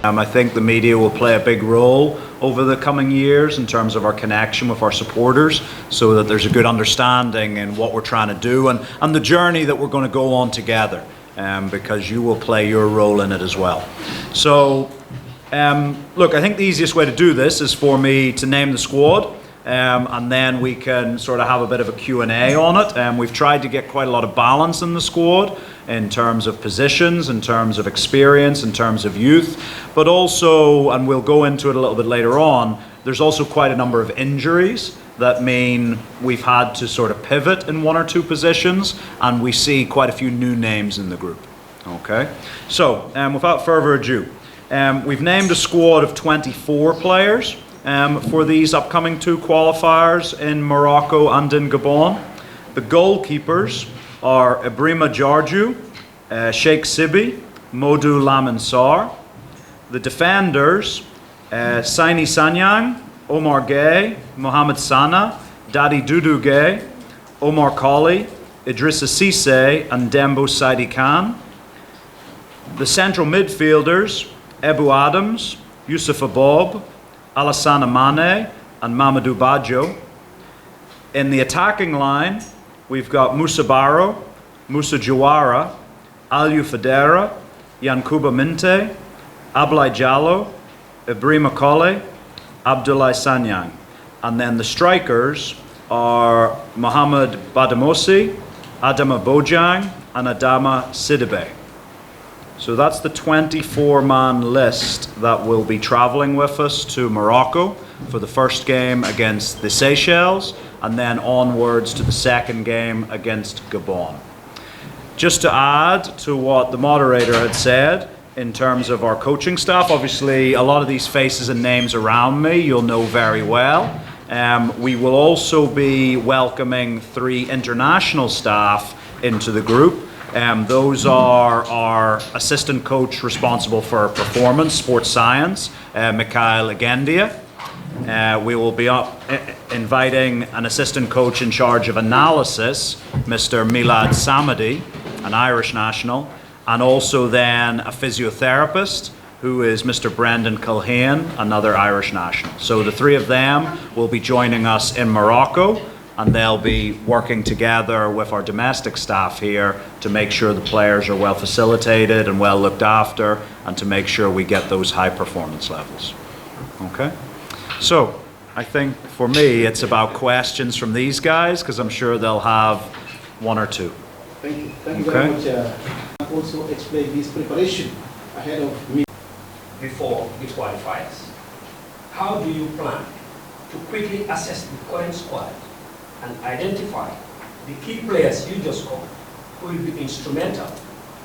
I think the media will play a big role over the coming years in terms of our connection with our supporters, so that there's a good understanding in what we're trying to do and the journey that we're going to go on together, because you will play your role in it as well. So, look, I think the easiest way to do this is for me to name the squad, and then we can sort of have a bit of a Q&A on it. We've tried to get quite a lot of balance in the squad in terms of positions, in terms of experience, in terms of youth, but also, and we'll go into it a little bit later on, there's also quite a number of injuries that mean we've had to sort of pivot in one or two positions, and we see quite a few new names in the group. Okay, so without further ado, we've named a squad of 24 players for these upcoming two qualifiers in Morocco and in Gabon. The goalkeepers are Ibrima Jarju, Sheikh Sibi, Modu Laminsar. The defenders, Saini Sanyang, Omar Gay, Mohamed Sana, Dadi Dudu Gay, Omar Kali, Idrissa Cisse, and Dembo Saidi Khan. The central midfielders, Ebu Adams, Yusuf Abob, Alassane Mane, and Mamadou Badjo. In the attacking line, we've got Moussa Barrow, Moussa Jawara, Aliou Fadera, Yankuba Minte, Ablai Jallo, Ibrima Kole, Abdoulaye Sanyang. And then the strikers are Mohamed Badamosi, Adama Bojang, and Adama Sidibe. So that's the 24-man list that will be traveling with us to Morocco for the first game against the Seychelles, and then onwards to the second game against Gabon. Just to add to what the moderator had said in terms of our coaching staff, obviously a lot of these faces and names around me you'll know very well. We will also be welcoming 3 international staff into the group. Those are our assistant coach responsible for performance, sports science, Mikhail Agendia. We will be inviting an assistant coach in charge of analysis, Mr. Milad Samadi, an Irish national, and also then a physiotherapist, who is Mr. Brendan Culhane, another Irish national. So the 3 of them will be joining us in Morocco, and they'll be working together with our domestic staff here to make sure the players are well facilitated and well looked after, and to make sure we get those high performance levels. Okay? So I think for me it's about questions from these guys, because I'm sure they'll have 1 or 2. Thank you. Thank you very much. Also explain this preparation ahead of me. Before the qualifiers, how do you plan to quickly assess the current squad and identify the key players you just called who will be instrumental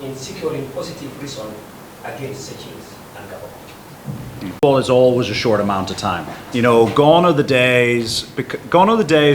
in securing positive results against Seychelles and Gabon? Football is always a short amount of time. You know, gone are the days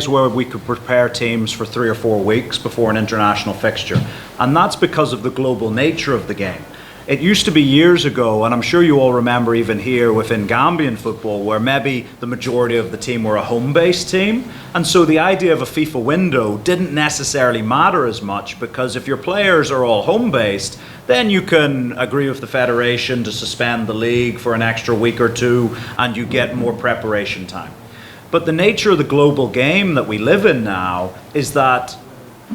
where we could prepare teams for 3 or 4 weeks before an international fixture. And that's because of the global nature of the game. It used to be years ago, and I'm sure you all remember even here within Gambian football, where maybe the majority of the team were a home-based team. And so the idea of a FIFA window didn't necessarily matter as much, because if your players are all home-based, then you can agree with the federation to suspend the league for an extra week or 2, and you get more preparation time. But the nature of the global game that we live in now is that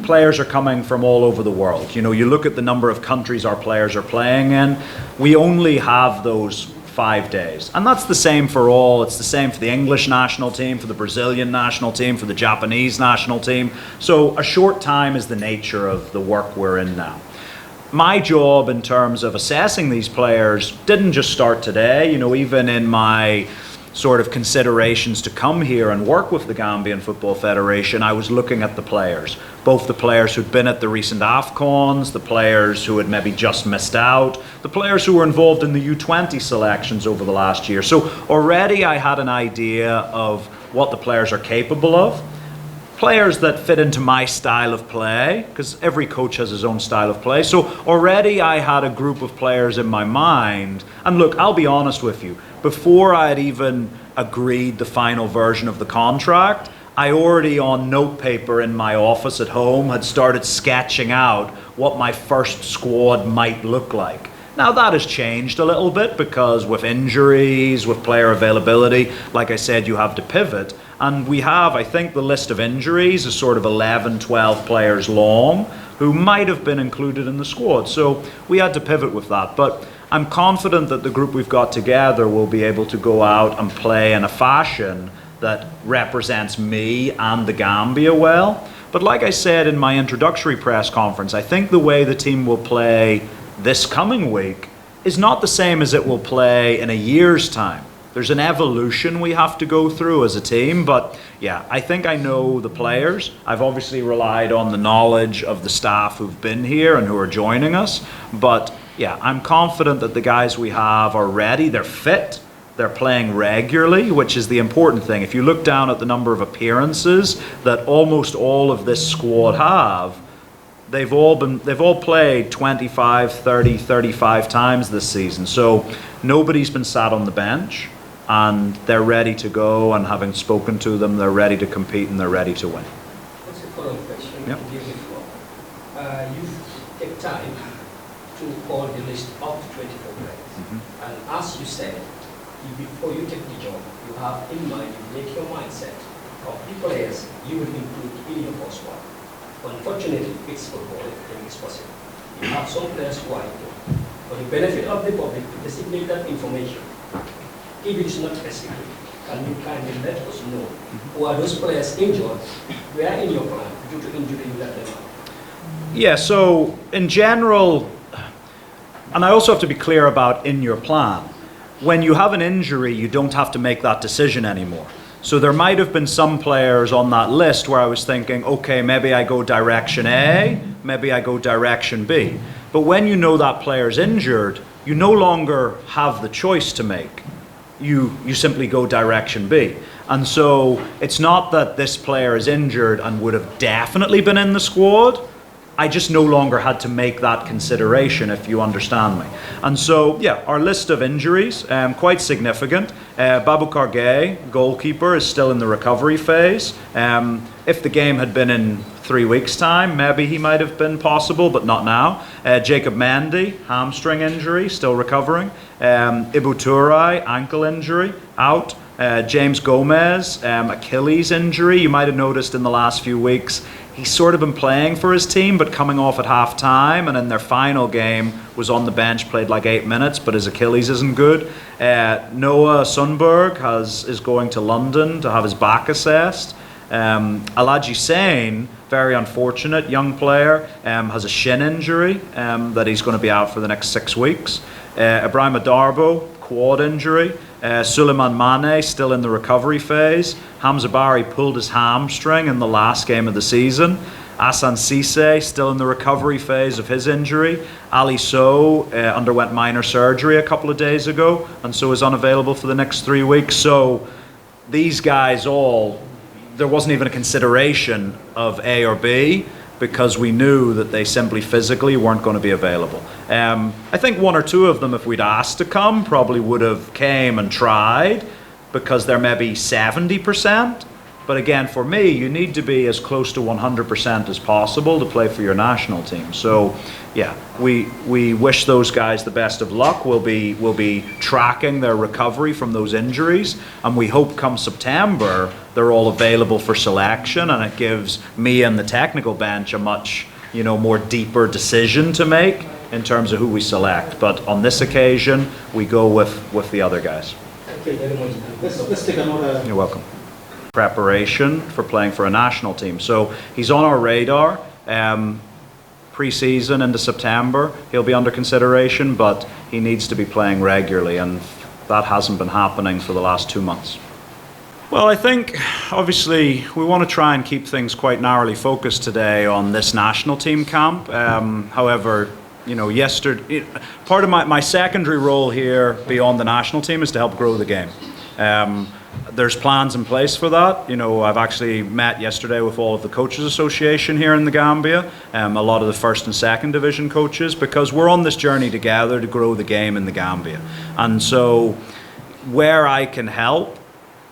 players are coming from all over the world. You know, you look at the number of countries our players are playing in, we only have those 5 days. And that's the same for all. It's the same for the English national team, for the Brazilian national team, for the Japanese national team. So a short time is the nature of the work we're in now. My job in terms of assessing these players didn't just start today. You know, even in my sort of considerations to come here and work with the Gambian Football Federation, I was looking at the players, both the players who'd been at the recent AFCONs, the players who had maybe just missed out, the players who were involved in the U20 selections over the last year. So already I had an idea of what the players are capable of, players that fit into my style of play, because every coach has his own style of play. So already I had a group of players in my mind. And look, I'll be honest with you, before I had even agreed the final version of the contract, I already on notepaper in my office at home had started sketching out what my first squad might look like. Now that has changed a little bit because with injuries, with player availability, like I said, you have to pivot. And we have, I think the list of injuries is sort of 11, 12 players long who might have been included in the squad. So we had to pivot with that. But I'm confident that the group we've got together will be able to go out and play in a fashion that represents me and the Gambia well. But like I said in my introductory press conference, I think the way the team will play this coming week is not the same as it will play in a year's time. There's an evolution we have to go through as a team, but yeah, I think I know the players. I've obviously relied on the knowledge of the staff who've been here and who are joining us, but yeah, I'm confident that the guys we have are ready, they're fit, they're playing regularly, which is the important thing. If you look down at the number of appearances that almost all of this squad have, they've all played 25, 30, 35 times this season. So nobody's been sat on the bench, and they're ready to go, and having spoken to them, they're ready to compete and they're ready to win. What's the follow-up question? Yep. You take time to call the list of 24 players. And as you said, before you take the job, you have in mind, you make your mindset of the players you will include in your first squad. Unfortunately, it's football, everything is possible. You have some players who are injured. For the benefit of the public, to designate that information, if it is not specific, can you kindly let us know who are those players injured, where in your plan, due to injury, you let them out? Yeah, so in general, and I also have to be clear about in your plan, when you have an injury, you don't have to make that decision anymore. So there might have been some players on that list where I was thinking, okay, maybe I go direction A, maybe I go direction B. But when you know that player's injured, you no longer have the choice to make. You simply go direction B. And so it's not that this player is injured and would have definitely been in the squad. I just no longer had to make that consideration, if you understand me. And so, yeah, our list of injuries, quite significant. Babukar Gay, goalkeeper, is still in the recovery phase. If the game had been in 3 weeks' time, maybe he might have been possible, but not now. Jacob Mendy, hamstring injury, still recovering. Ibu Turai, ankle injury, out. James Gomez, Achilles injury. You might have noticed in the last few weeks, he's sort of been playing for his team, but coming off at half time, and in their final game was on the bench, played like 8 minutes, but his Achilles isn't good. Noah Sundberg is going to London to have his back assessed. Alaji Sane, very unfortunate young player, has a shin injury that he's going to be out for the next 6 weeks. Ibrahim Darbo, quad injury. Suleiman Mane still in the recovery phase. Hamza Barry pulled his hamstring in the last game of the season. Asan Cisse still in the recovery phase of his injury. Ali Sow underwent minor surgery a couple of days ago and so is unavailable for the next 3 weeks. So these guys all, there wasn't even a consideration of A or B, because we knew that they simply physically weren't going to be available. I think 1 or 2 of them, if we'd asked to come, probably would have came and tried, because they're maybe 70%. But again, for me, you need to be as close to 100% as possible to play for your national team. So yeah, we wish those guys the best of luck. We'll be tracking their recovery from those injuries, and we hope come September they're all available for selection, and it gives me and the technical bench a much more deeper decision to make in terms of who we select. But on this occasion, we go with the other guys. Okay, very much. Let's take another. You're welcome. Preparation for playing for a national team. So he's on our radar. Pre-season into September, he'll be under consideration, but he needs to be playing regularly, and that hasn't been happening for the last 2 months. Well, I think obviously we want to try and keep things quite narrowly focused today on this national team camp. However, yesterday, part of my secondary role here beyond the national team is to help grow the game. There's plans in place for that. I've actually met yesterday with all of the Coaches Association here in the Gambia, a lot of the first and second division coaches, because we're on this journey together to grow the game in the Gambia. And so where I can help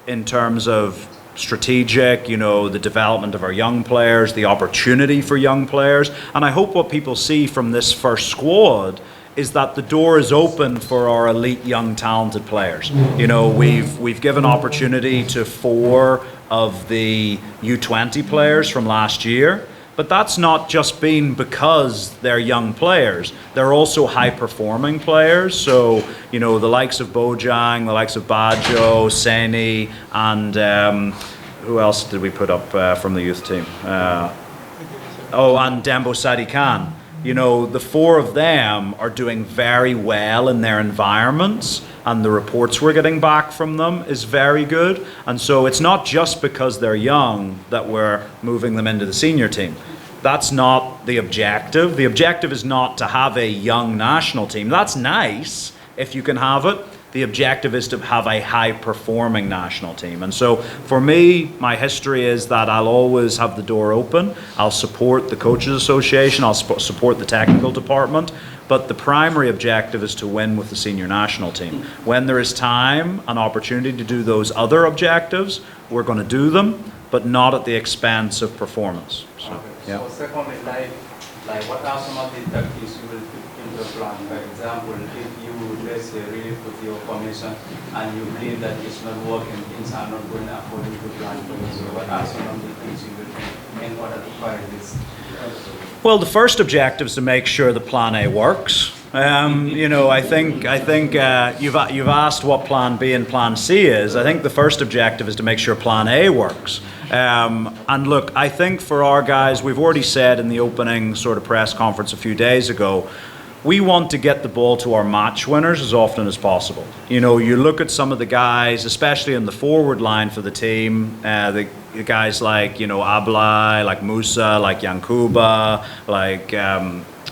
in terms of strategic, the development of our young players, the opportunity for young players, and I hope what people see from this first squad is that the door is open for our elite young talented players. You know, we've given opportunity to 4 of the U20 players from last year, but that's not just been because they're young players. They're also high-performing players. So, you know, the likes of Bojang, the likes of Bajo, Seni, and who else did we put up from the youth team? And Dembo Sadi Khan. You know, the 4 of them are doing very well in their environments, and the reports we're getting back from them is very good. And so it's not just because they're young that we're moving them into the senior team. That's not the objective. The objective is not to have a young national team. That's nice if you can have it. The objective is to have a high-performing national team. And so for me, my history is that I'll always have the door open. I'll support the Coaches Association. I'll support the technical department. But the primary objective is to win with the senior national team. When there is time and opportunity to do those other objectives, we're going to do them, but not at the expense of performance. So, yeah. So secondly, like what are some of the tactics you will put into plan? For example, if you let's say really put your commission and you believe that it's not working, things are not going according to plan for you. So what are some of the things you will do in order to fight this? Well, the first objective is to make sure that Plan A works. You know, I think you've asked what Plan B and Plan C is. I think the first objective is to make sure Plan A works. And look, I think for our guys, we've already said in the opening sort of press conference a few days ago, we want to get the ball to our match winners as often as possible. You know, you look at some of the guys, especially in the forward line for the team, the guys like, you know, Ablai, like Musa, like Yankuba, like,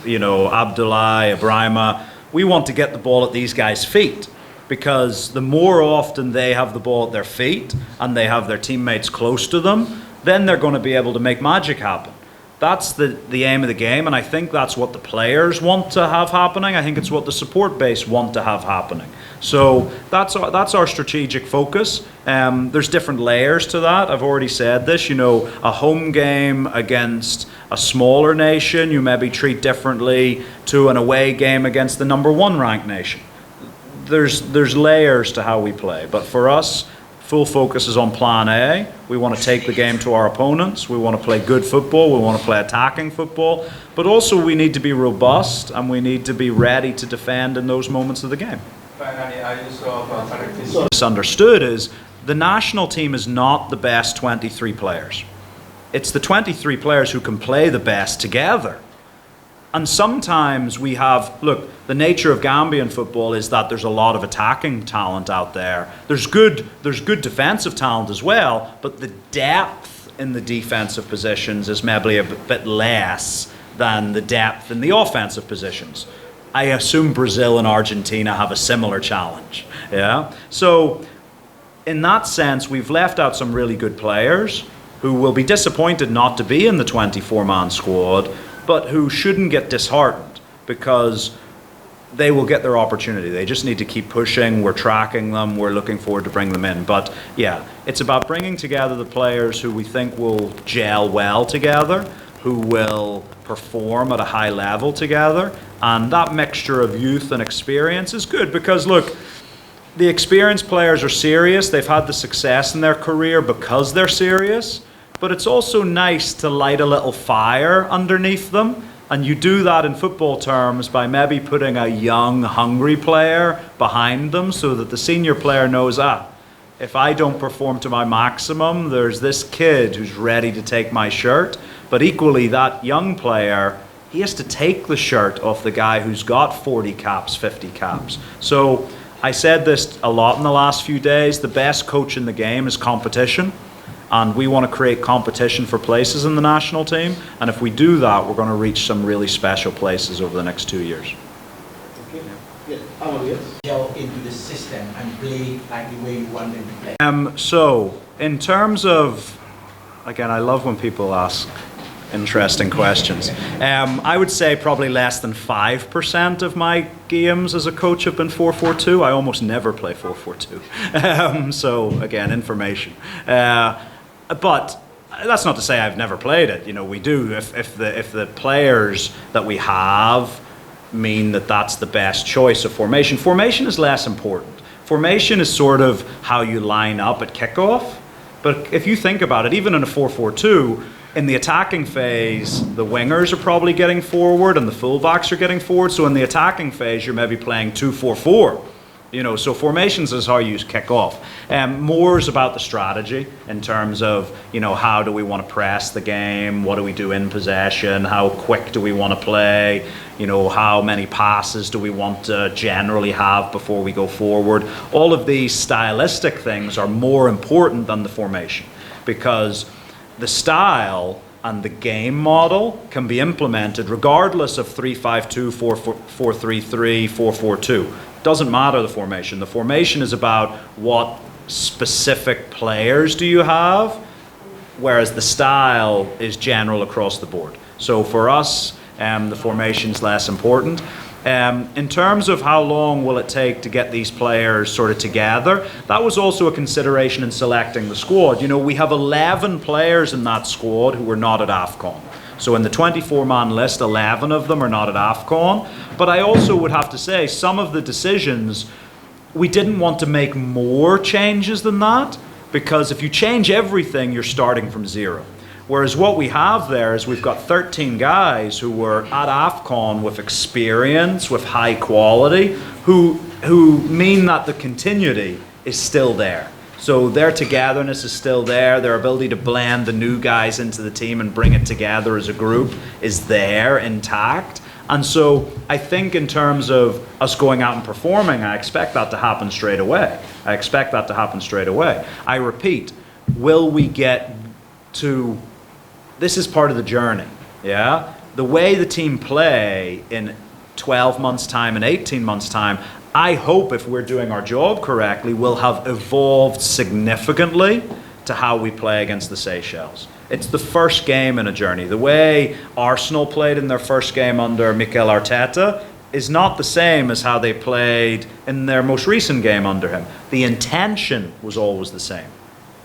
you know, Abdullah, Ibrahima. We want to get the ball at these guys' feet, because the more often they have the ball at their feet and they have their teammates close to them, then they're going to be able to make magic happen. That's the aim of the game, and I think that's what the players want to have happening. I think it's what the support base want to have happening. So that's our strategic focus. There's different layers to that. I've already said this. You know, a home game against a smaller nation, you maybe treat differently to an away game against the #1 ranked nation. There's layers to how we play, but for us, full focus is on Plan A. We want to take the game to our opponents. We want to play good football. We want to play attacking football. But also we need to be robust, and we need to be ready to defend in those moments of the game. Finally, I just saw Misunderstood is the national team is not the best 23 players. It's the 23 players who can play the best together. And sometimes we have, look, the nature of Gambian football is that there's a lot of attacking talent out there. There's good defensive talent as well, but the depth in the defensive positions is maybe a bit less than the depth in the offensive positions. I assume Brazil and Argentina have a similar challenge. Yeah. So in that sense, we've left out some really good players who will be disappointed not to be in the 24-man squad, but who shouldn't get disheartened, because they will get their opportunity. They just need to keep pushing. We're tracking them. We're looking forward to bring them in. But yeah, it's about bringing together the players who we think will gel well together, who will perform at a high level together. And that mixture of youth and experience is good, because look, the experienced players are serious. They've had the success in their career because they're serious. But it's also nice to light a little fire underneath them. And you do that in football terms by maybe putting a young, hungry player behind them, so that the senior player knows, if I don't perform to my maximum, there's this kid who's ready to take my shirt. But equally, that young player, he has to take the shirt off the guy who's got 40 caps, 50 caps. So I said this a lot in the last few days. The best coach in the game is competition. And we want to create competition for places in the national team. And if we do that, we're going to reach some really special places over the next 2 years. Okay. Yeah. Gel into the system and play like the way you want them to play. So, in terms of, again, I love when people ask interesting questions. I would say probably less than 5% of my games as a coach have been 4-4-2. I almost never play 4-4-2. So, again, information. But that's not to say I've never played it. You know, we do. If the players that we have mean that that's the best choice of formation. Formation is less important. Formation is sort of how you line up at kickoff. But if you think about it, even in a 4-4-2, in the attacking phase, the wingers are probably getting forward and the fullbacks are getting forward. So in the attacking phase, you're maybe playing 2-4-4. You know, so formations is how you kick off. More is about the strategy in terms of, you know, how do we want to press the game? What do we do in possession? How quick do we want to play? You know, how many passes do we want to generally have before we go forward? All of these stylistic things are more important than the formation, because the style and the game model can be implemented regardless of 3-5-2, 4-3-3, 4-4-2. Doesn't matter the formation. The formation is about what specific players do you have, whereas the style is general across the board. So for us, the formation's less important. In terms of how long will it take to get these players sort of together, that was also a consideration in selecting the squad. You know, we have 11 players in that squad who were not at AFCON. So in the 24-man list, 11 of them are not at AFCON. But I also would have to say some of the decisions, we didn't want to make more changes than that, because if you change everything, you're starting from zero. Whereas what we have there is we've got 13 guys who were at AFCON with experience, with high quality, who mean that the continuity is still there. So their togetherness is still there, their ability to blend the new guys into the team and bring it together as a group is there, intact. And so I think in terms of us going out and performing, I expect that to happen straight away. I repeat, will we get to... This is part of the journey, yeah? The way the team play in 12 months' time and 18 months' time, I hope if we're doing our job correctly, we'll have evolved significantly to how we play against the Seychelles. It's the first game in a journey. The way Arsenal played in their first game under Mikel Arteta is not the same as how they played in their most recent game under him. The intention was always the same,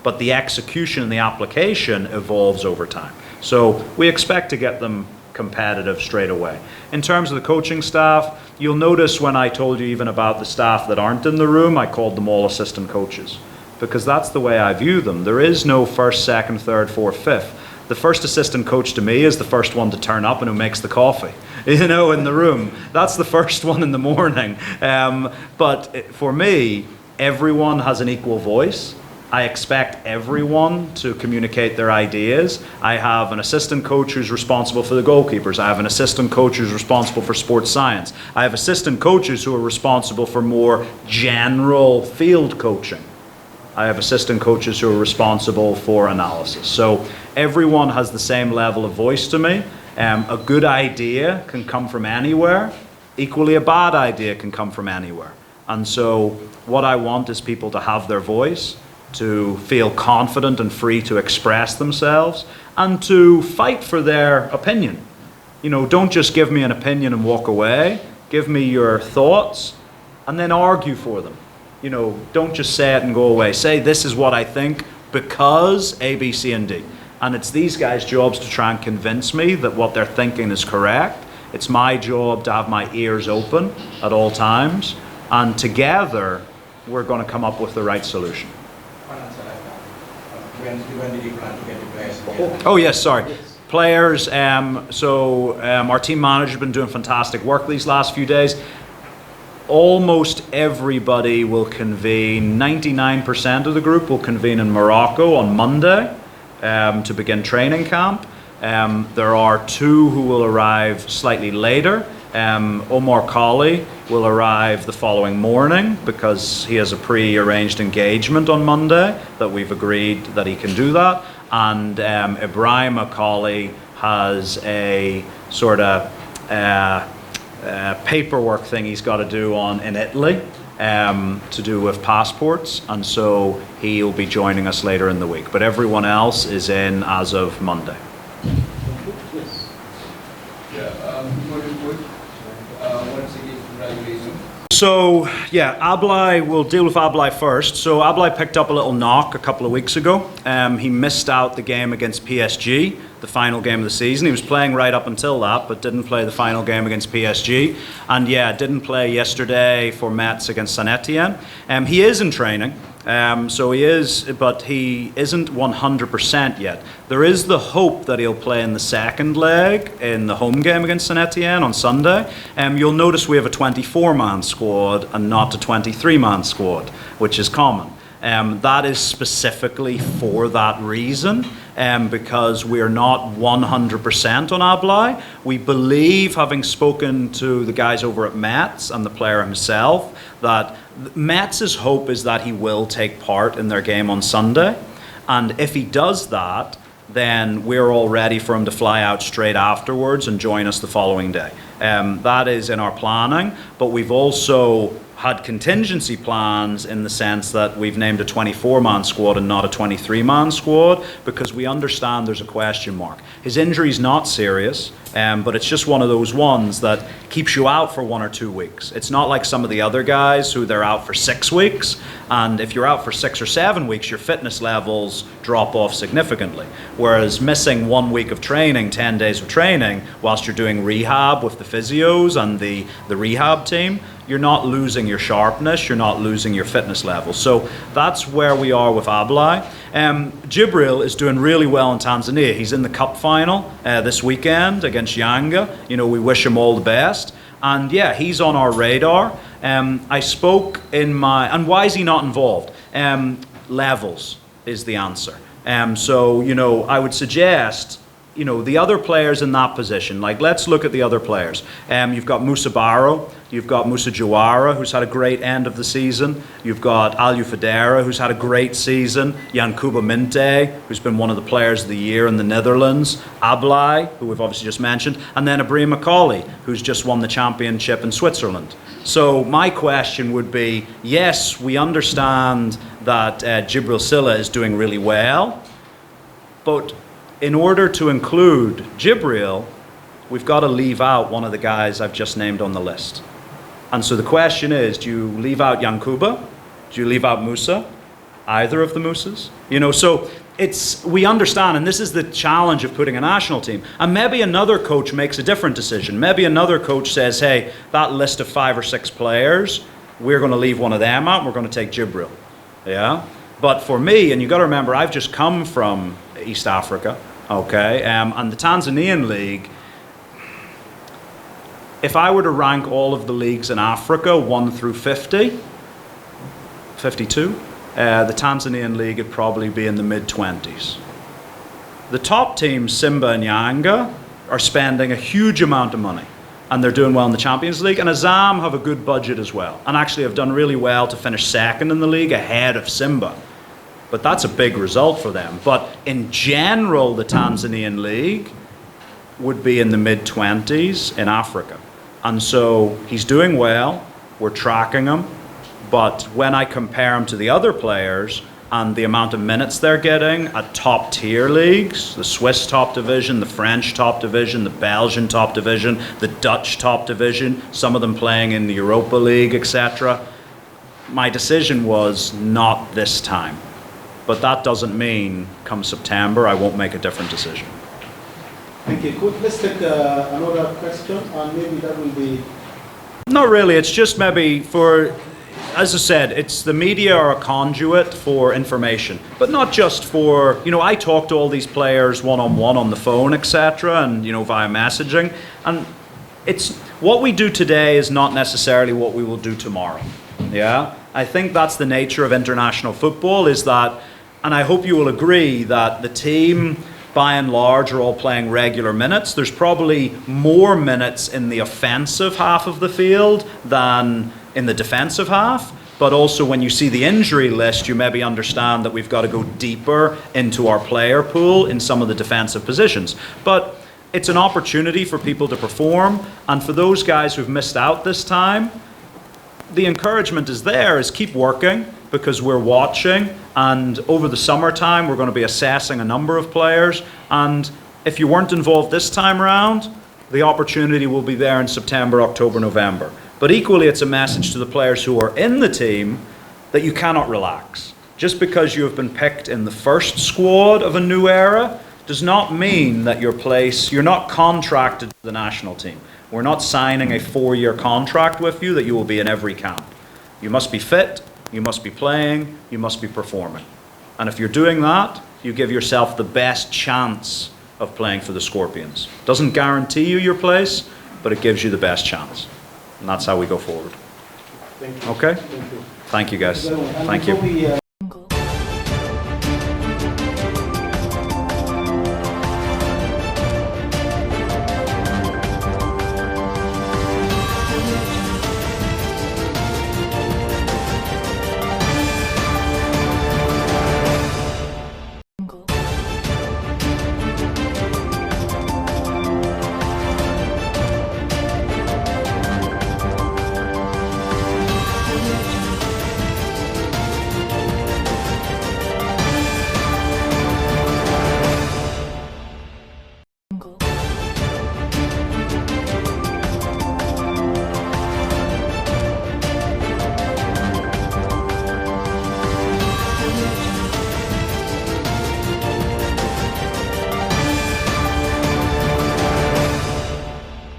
but the execution and the application evolves over time. So we expect to get them competitive straight away. In terms of the coaching staff, you'll notice when I told you even about the staff that aren't in the room, I called them all assistant coaches, because that's the way I view them. There is no first, second, third, fourth, fifth. The first assistant coach to me is the first one to turn up and who makes the coffee, you know, in the room. That's the first one in the morning. But for me, everyone has an equal voice. I expect everyone to communicate their ideas. I have an assistant coach who's responsible for the goalkeepers. I have an assistant coach who's responsible for sports science. I have assistant coaches who are responsible for more general field coaching. I have assistant coaches who are responsible for analysis. So everyone has the same level of voice to me. A good idea can come from anywhere. Equally, a bad idea can come from anywhere. And so what I want is people to have their voice, to feel confident and free to express themselves, and to fight for their opinion. You know, don't just give me an opinion and walk away. Give me your thoughts and then argue for them. You know, don't just say it and go away. Say, this is what I think because A, B, C, and D. And it's these guys' jobs to try and convince me that what they're thinking is correct. It's my job to have my ears open at all times. And together, we're going to come up with the right solution. When did you plan to get the players together? Oh yes, sorry. Players, our team manager has been doing fantastic work these last few days. Almost everybody will convene, 99% of the group will convene in Morocco on Monday to begin training camp. There are 2 who will arrive slightly later. Omar Colley will arrive the following morning because he has a pre-arranged engagement on Monday that we've agreed that he can do that. And Ibrahim Colley has a sort of paperwork thing he's got to do in Italy to do with passports, and so he'll be joining us later in the week. But everyone else is in as of Monday. So, yeah, Ablai, we'll deal with Ablai first. So Ablai picked up a little knock a couple of weeks ago. He missed out the game against PSG, the final game of the season. He was playing right up until that, but didn't play the final game against PSG. And yeah, didn't play yesterday for Metz against Saint Etienne. He is in training. So he is, but he isn't 100% yet. There is the hope that he'll play in the second leg in the home game against Saint Etienne on Sunday. You'll notice we have a 24-man squad and not a 23-man squad, which is common. That is specifically for that reason, because we are not 100% on Ablai. We believe, having spoken to the guys over at Metz and the player himself, that Metz's hope is that he will take part in their game on Sunday. And if he does that, then we're all ready for him to fly out straight afterwards and join us the following day. That is in our planning, but we've also had contingency plans in the sense that we've named a 24-man squad and not a 23-man squad because we understand there's a question mark. His injury's not serious, but it's just one of those ones that keeps you out for 1 or 2 weeks. It's not like some of the other guys who they're out for 6 weeks, and if you're out for 6 or 7 weeks, your fitness levels drop off significantly. Whereas missing 1 week of training, 10 days of training, whilst you're doing rehab with the physios and the rehab team, you're not losing your sharpness, you're not losing your fitness level. So that's where we are with Ablai. Jibril is doing really well in Tanzania. He's in the cup final this weekend against Yanga. You know, we wish him all the best. And yeah, he's on our radar. I spoke in my, and why is he not involved? Levels is the answer. So, you know, I would suggest, you know, the other players in that position, like let's look at the other players. You've got Musa Barrow, you've got Musa Jawara, who's had a great end of the season. You've got Aliou Fadera, who's had a great season. Yankuba Minte, who's been one of the players of the year in the Netherlands. Ablai, who we've obviously just mentioned. And then Ibrahim Macaulay, who's just won the championship in Switzerland. So my question would be, yes, we understand that Jibril Silla is doing really well, but in order to include Jibril, we've got to leave out one of the guys I've just named on the list. And so the question is, do you leave out Yankuba? Do you leave out Musa? Either of the Musas? You know, so we understand, and this is the challenge of putting a national team. And maybe another coach makes a different decision. Maybe another coach says, hey, that list of 5 or 6 players, we're going to leave one of them out and we're going to take Jibril. Yeah? But for me, and you've got to remember, I've just come from East Africa. Okay, and the Tanzanian league, if I were to rank all of the leagues in Africa 1 through 50, 52, the Tanzanian league would probably be in the mid-20s. The top teams, Simba and Yanga, are spending a huge amount of money, and they're doing well in the Champions League, and Azam have a good budget as well, and actually have done really well to finish second in the league ahead of Simba. But that's a big result for them. But in general, the Tanzanian league would be in the mid-20s in Africa. And so he's doing well, we're tracking him, but when I compare him to the other players and the amount of minutes they're getting at top tier leagues, the Swiss top division, the French top division, the Belgian top division, the Dutch top division, some of them playing in the Europa League, etc., my decision was not this time. But that doesn't mean come September I won't make a different decision. Thank you. Good. Let's take another question, and maybe that will be... Not really. It's just maybe for, as I said, it's the media are a conduit for information, but not just for, you know, I talk to all these players one-on-one on the phone, etc., and, you know, via messaging, and it's what we do today is not necessarily what we will do tomorrow. Yeah? I think that's the nature of international football, is that, and I hope you will agree that the team, by and large, are all playing regular minutes. There's probably more minutes in the offensive half of the field than in the defensive half. But also when you see the injury list, you maybe understand that we've got to go deeper into our player pool in some of the defensive positions. But it's an opportunity for people to perform. And for those guys who've missed out this time, the encouragement is there, is keep working, because we're watching, and over the summertime we're going to be assessing a number of players, and if you weren't involved this time around, the opportunity will be there in September, October, November, But equally, it's a message to the players who are in the team that you cannot relax. Just because you have been picked in the first squad of a new era does not mean that you're not contracted to the national team. We're not signing a 4-year contract with you that you will be in every camp. You must be fit, you must be playing, you must be performing. And if you're doing that, you give yourself the best chance of playing for the Scorpions. Doesn't guarantee you your place, but it gives you the best chance. And that's how we go forward. Thank you. Okay? Thank you. Thank you, guys. And Thank before you. we,